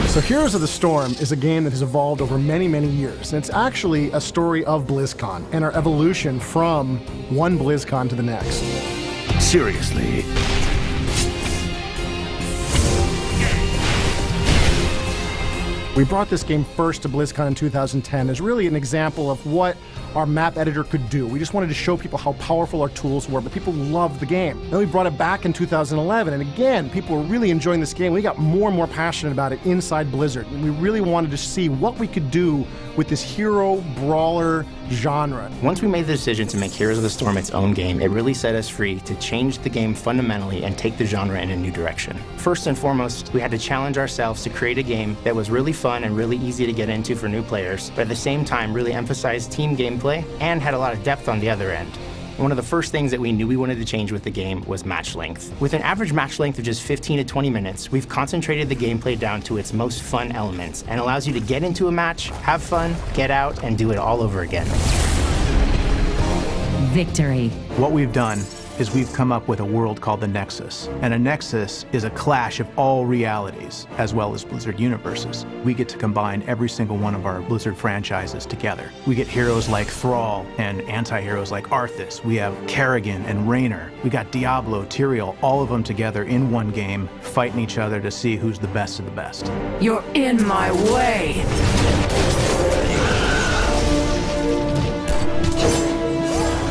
So Heroes of the Storm is a game that has evolved over many, many years. And it's actually a story of Blizzcon and our evolution from one Blizzcon to the next. Seriously. We brought this game first to Blizzcon in 2010 as really an example of what our map editor could do. We just wanted to show people how powerful our tools were, but people loved the game. Then we brought it back in 2011, and again, people were really enjoying this game. We got more and more passionate about it inside Blizzard, and we really wanted to see what we could do with this hero brawler genre. Once we made the decision to make Heroes of the Storm its own game, it really set us free to change the game fundamentally and take the genre in a new direction. First and foremost, we had to challenge ourselves to create a game that was really fun and really easy to get into for new players, but at the same time really emphasized team gameplay and had a lot of depth on the other end. One of the first things that we knew we wanted to change with the game was match length. With an average match length of just 15 to 20 minutes, we've concentrated the gameplay down to its most fun elements and allows you to get into a match, have fun, get out, and do it all over again. Victory. What we've done is we've come up with a world called the Nexus. And a Nexus is a clash of all realities, as well as Blizzard universes. We get to combine every single one of our Blizzard franchises together. We get heroes like Thrall and anti-heroes like Arthas. We have Kerrigan and Raynor. We got Diablo, Tyrael, all of them together in one game, fighting each other to see who's the best of the best. You're in my way.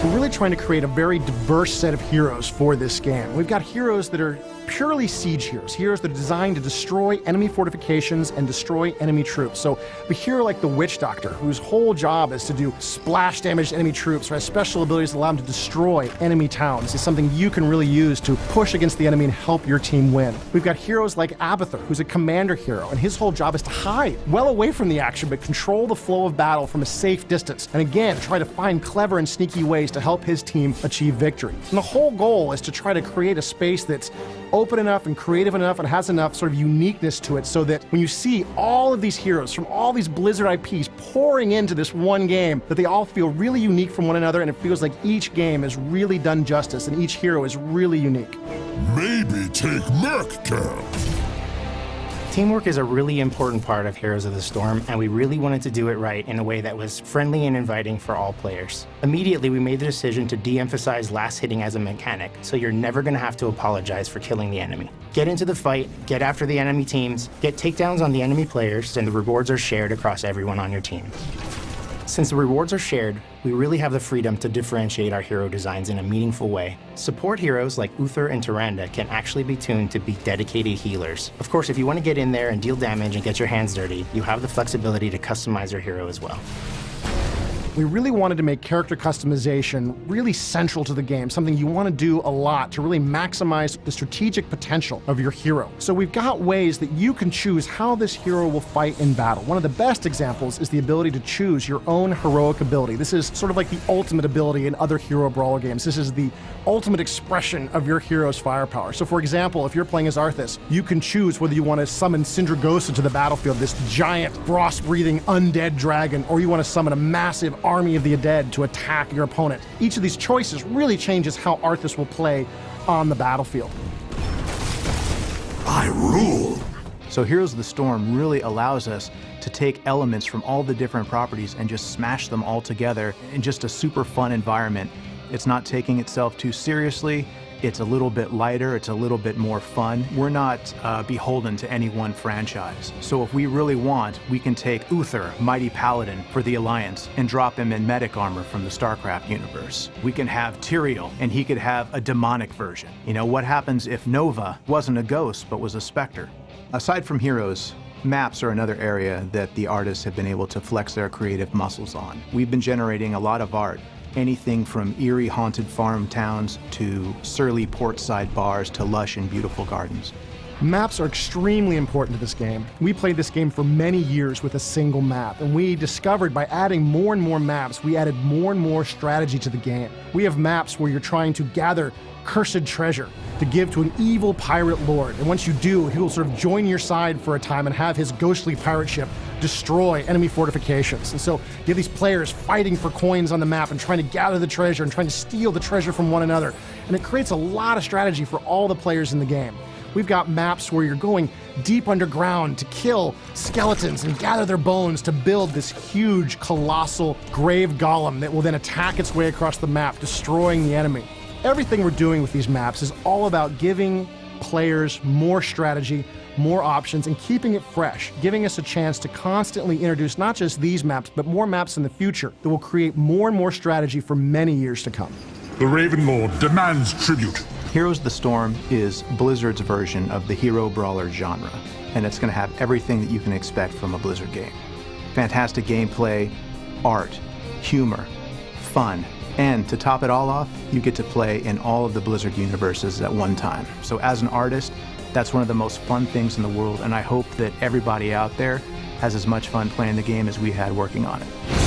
We're really trying to create a very diverse set of heroes for this game. We've got heroes that are purely siege heroes, heroes that are designed to destroy enemy fortifications and destroy enemy troops. So a hero like the Witch Doctor, whose whole job is to do splash damage to enemy troops, or has special abilities that allow him to destroy enemy towns, is something you can really use to push against the enemy and help your team win. We've got heroes like Abathur, who's a commander hero, and his whole job is to hide well away from the action, but control the flow of battle from a safe distance, and again, try to find clever and sneaky ways to help his team achieve victory. And the whole goal is to try to create a space that's open enough and creative enough and has enough sort of uniqueness to it so that when you see all of these heroes from all these Blizzard IPs pouring into this one game, that they all feel really unique from one another, and it feels like each game has really done justice and each hero is really unique. Maybe take Merc Camp. Teamwork is a really important part of Heroes of the Storm, and we really wanted to do it right in a way that was friendly and inviting for all players. Immediately, we made the decision to de-emphasize last hitting as a mechanic, so you're never going to have to apologize for killing the enemy. Get into the fight, get after the enemy teams, get takedowns on the enemy players, and the rewards are shared across everyone on your team. Since the rewards are shared, we really have the freedom to differentiate our hero designs in a meaningful way. Support heroes like Uther and Tyrande can actually be tuned to be dedicated healers. Of course, if you want to get in there and deal damage and get your hands dirty, you have the flexibility to customize your hero as well. We really wanted to make character customization really central to the game, something you want to do a lot to really maximize the strategic potential of your hero. So we've got ways that you can choose how this hero will fight in battle. One of the best examples is the ability to choose your own heroic ability. This is sort of like the ultimate ability in other hero brawler games. This is the ultimate expression of your hero's firepower. So for example, if you're playing as Arthas, you can choose whether you want to summon Sindragosa to the battlefield, this giant frost-breathing undead dragon, or you want to summon a massive army of the undead to attack your opponent. Each of these choices really changes how Arthas will play on the battlefield. I rule. So Heroes of the Storm really allows us to take elements from all the different properties and just smash them all together in just a super fun environment. It's not taking itself too seriously. It's a little bit lighter, it's a little bit more fun. We're not beholden to any one franchise. So if we really want, we can take Uther, Mighty Paladin for the Alliance, and drop him in medic armor from the StarCraft universe. We can have Tyrael, and he could have a demonic version. You know, what happens if Nova wasn't a ghost, but was a specter? Aside from heroes, maps are another area that the artists have been able to flex their creative muscles on. We've been generating a lot of art. Anything from eerie haunted farm towns to surly portside bars to lush and beautiful gardens. Maps are extremely important to this game. We played this game for many years with a single map, and we discovered by adding more and more maps, we added more and more strategy to the game. We have maps where you're trying to gather cursed treasure to give to an evil pirate lord, and once you do, he will sort of join your side for a time and have his ghostly pirate ship destroy enemy fortifications. And so you have these players fighting for coins on the map and trying to gather the treasure and trying to steal the treasure from one another, and it creates a lot of strategy for all the players in the game. We've got maps where you're going deep underground to kill skeletons and gather their bones to build this huge, colossal grave golem that will then attack its way across the map, destroying the enemy. Everything we're doing with these maps is all about giving players more strategy, more options, and keeping it fresh, giving us a chance to constantly introduce not just these maps, but more maps in the future that will create more and more strategy for many years to come. The Raven Lord demands tribute. Heroes of the Storm is Blizzard's version of the hero brawler genre, and it's going to have everything that you can expect from a Blizzard game. Fantastic gameplay, art, humor, fun, and to top it all off, you get to play in all of the Blizzard universes at one time. So as an artist, that's one of the most fun things in the world, and I hope that everybody out there has as much fun playing the game as we had working on it.